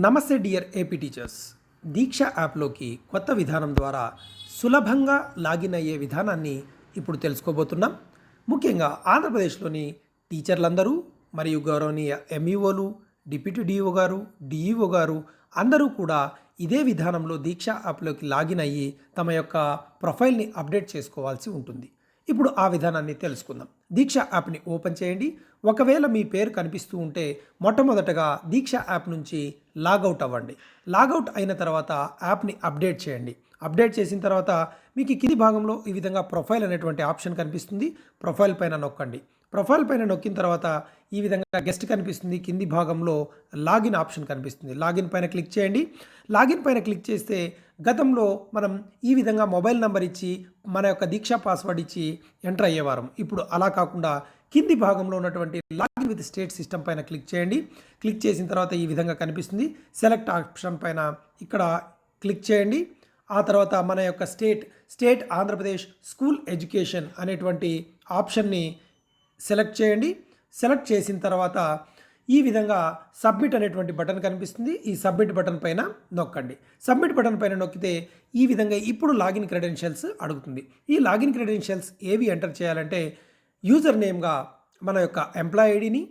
నమస్తే dear AP teachers. దీక్ష యాప్లోకి కొత్త విధానం ద్వారా సులభంగా లాగిన్ అయ్యే విధానాన్ని ఇప్పుడు తెలుసుకోబోతున్నాం. ముఖ్యంగా ఆంధ్రప్రదేశ్లోని టీచర్లందరూ మరియు గౌరవనీయ ఎంఈఓలు, డిప్యూటీ డిఓ గారు, డిఈఓ గారు అందరూ కూడా ఇదే విధానంలో దీక్ష యాప్లోకి లాగిన్ అయ్యి తమ యొక్క ప్రొఫైల్ని అప్డేట్ చేసుకోవాల్సి ఉంటుంది. ఇప్పుడు ఆ విధానాన్ని తెలుసుకుందాం. దీక్ష యాప్ని ఓపెన్ చేయండి. ఒకవేళ మీ పేరు కనిపిస్తూ ఉంటే మొట్టమొదటగా దీక్ష యాప్ నుంచి లాగౌట్ అవ్వండి. లాగౌట్ అయిన తర్వాత యాప్ని అప్డేట్ చేయండి. అప్డేట్ చేసిన తర్వాత మీకు కింది భాగంలో ఈ విధంగా ప్రొఫైల్ అనేటువంటి ఆప్షన్ కనిపిస్తుంది. ప్రొఫైల్ పైన నొక్కండి. ప్రొఫైల్ పైన నొక్కిన తర్వాత ఈ విధంగా గెస్ట్ కనిపిస్తుంది. కింది భాగంలో లాగిన్ ఆప్షన్ కనిపిస్తుంది. లాగిన్ పైన క్లిక్ చేయండి. లాగిన్ పైన క్లిక్ చేస్తే గతంలో మనం ఈ విధంగా మొబైల్ నెంబర్ ఇచ్చి మన యొక్క దీక్ష పాస్వర్డ్ ఇచ్చి ఎంటర్ అయ్యేవారం. ఇప్పుడు అలా కాకుండా కింది భాగంలో ఉన్నటువంటి లాగిన్ విత్ స్టేట్ సిస్టమ్ పైన క్లిక్ చేయండి. క్లిక్ చేసిన తర్వాత ఈ విధంగా కనిపిస్తుంది. సెలెక్ట్ ఆప్షన్ పైన ఇక్కడ క్లిక్ చేయండి. ఆ తర్వాత మన యొక్క స్టేట్ ఆంధ్రప్రదేశ్ స్కూల్ ఎడ్యుకేషన్ అనేటువంటి ఆప్షన్ని సెలెక్ట్ చేయండి. సెలెక్ట్ చేసిన తర్వాత ఈ విధంగా సబ్మిట్ అనేటువంటి బటన్ కనిపిస్తుంది. ఈ సబ్మిట్ బటన్ పైన నొక్కండి. సబ్మిట్ బటన్ పైన నొక్కితే ఈ విధంగా ఇప్పుడు లాగిన్ క్రెడెన్షియల్స్ అడుగుతుంది. ఈ లాగిన్ క్రెడెన్షియల్స్ ఏవి ఎంటర్ చేయాలంటే యూజర్ నేమ్గా మన యొక్క ఎంప్లాయ్ ఐడిని,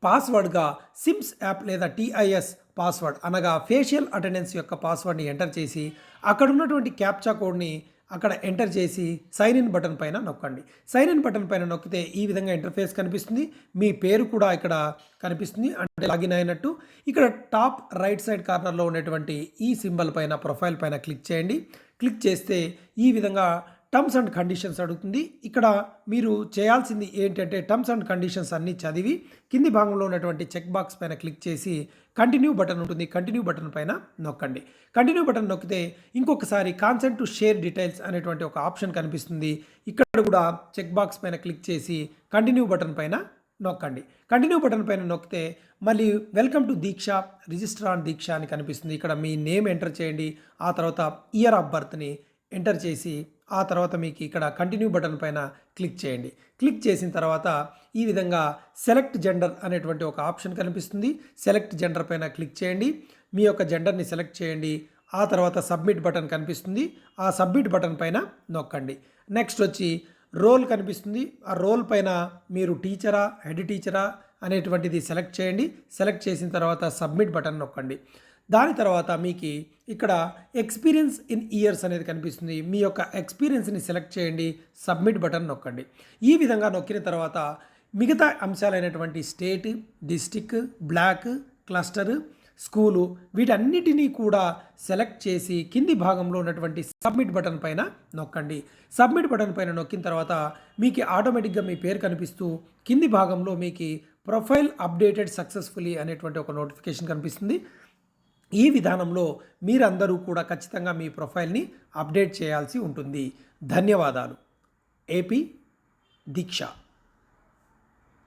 పాస్వర్డ్గా సిమ్స్ యాప్ లేదా టిఐఎస్ పాస్వర్డ్ అనగా ఫేషియల్ అటెండెన్స్ యొక్క పాస్వర్డ్ని ఎంటర్ చేసి అక్కడ ఉన్నటువంటి క్యాప్చా కోడ్ని అక్కడ ఎంటర్ చేసి సైన్ ఇన్ బటన్ పైన నొక్కండి. సైన్ ఇన్ బటన్ పైన నొక్కితే ఈ విధంగా ఇంటర్ఫేస్ కనిపిస్తుంది. మీ పేరు కూడా ఇక్కడ కనిపిస్తుంది, అంటే లాగిన్ అయినట్టు. ఇక్కడ టాప్ రైట్ సైడ్ కార్నర్లో ఉన్నటువంటి ఈ సింబల్ పైన ప్రొఫైల్ పైన క్లిక్ చేయండి. క్లిక్ చేస్తే ఈ విధంగా టర్మ్స్ అండ్ కండిషన్స్ అడుగుతుంది. ఇక్కడ మీరు చేయాల్సింది ఏంటంటే టర్మ్స్ అండ్ కండిషన్స్ అన్నీ చదివి కింది భాగంలో ఉన్నటువంటి చెక్ బాక్స్ పైన క్లిక్ చేసి కంటిన్యూ బటన్ ఉంటుంది. కంటిన్యూ బటన్ పైన నొక్కండి. కంటిన్యూ బటన్ నొక్కితే ఇంకొకసారి కాన్సెంట్ టు షేర్ డీటెయిల్స్ అనేటువంటి ఒక ఆప్షన్ కనిపిస్తుంది. ఇక్కడ కూడా చెక్ బాక్స్ పైన క్లిక్ చేసి కంటిన్యూ బటన్ పైన నొక్కండి. కంటిన్యూ బటన్ పైన నొక్కితే మళ్ళీ welcome to Diksha, register on Diksha అని కనిపిస్తుంది. ఇక్కడ మీ నేమ్ ఎంటర్ చేయండి. ఆ తర్వాత ఇయర్ ఆఫ్ బర్త్ని ఎంటర్ చేసి ఆ తర్వాత మీకు ఇక్కడ కంటిన్యూ బటన్ పైన క్లిక్ చేయండి. క్లిక్ చేసిన తర్వాత ఈ విధంగా సెలెక్ట్ జెండర్ అనేటువంటి ఒక ఆప్షన్ కనిపిస్తుంది. సెలెక్ట్ జెండర్ పైన క్లిక్ చేయండి. మీ యొక్క జెండర్ని సెలెక్ట్ చేయండి. ఆ తర్వాత సబ్మిట్ బటన్ కనిపిస్తుంది. ఆ సబ్మిట్ బటన్ పైన నొక్కండి. నెక్స్ట్ వచ్చి రోల్ కనిపిస్తుంది. ఆ రోల్ పైన మీరు టీచరా, హెడ్ టీచరా అనేటువంటిది సెలెక్ట్ చేయండి. సెలెక్ట్ చేసిన తర్వాత సబ్మిట్ బటన్ నొక్కండి. దాని తర్వాత మీకు ఇక్కడ ఎక్స్పీరియన్స్ ఇన్ ఇయర్స్ అనేది కనిపిస్తుంది. మీ యొక్క ఎక్స్పీరియన్స్ని సెలెక్ట్ చేయండి. సబ్మిట్ బటన్ నొక్కండి. ఈ విధంగా నొక్కిన తర్వాత మిగతా అంశాలైనటువంటి state, district, block, cluster, school వీటన్నిటినీ కూడా సెలెక్ట్ చేసి కింది భాగంలో ఉన్నటువంటి సబ్మిట్ బటన్ పైన నొక్కండి. సబ్మిట్ బటన్ పైన నొక్కిన తర్వాత మీకు ఆటోమేటిక్గా మీ పేరు కనిపిస్తూ కింది భాగంలో మీకు ప్రొఫైల్ అప్డేటెడ్ సక్సెస్ఫుల్లీ అనేటువంటి ఒక నోటిఫికేషన్ కనిపిస్తుంది. ఈ విధానంలో మీరందరూ కూడా ఖచ్చితంగా మీ ప్రొఫైల్ని అప్డేట్ చేయాల్సి ఉంటుంది. ధన్యవాదాలు. ఏపీ దీక్ష.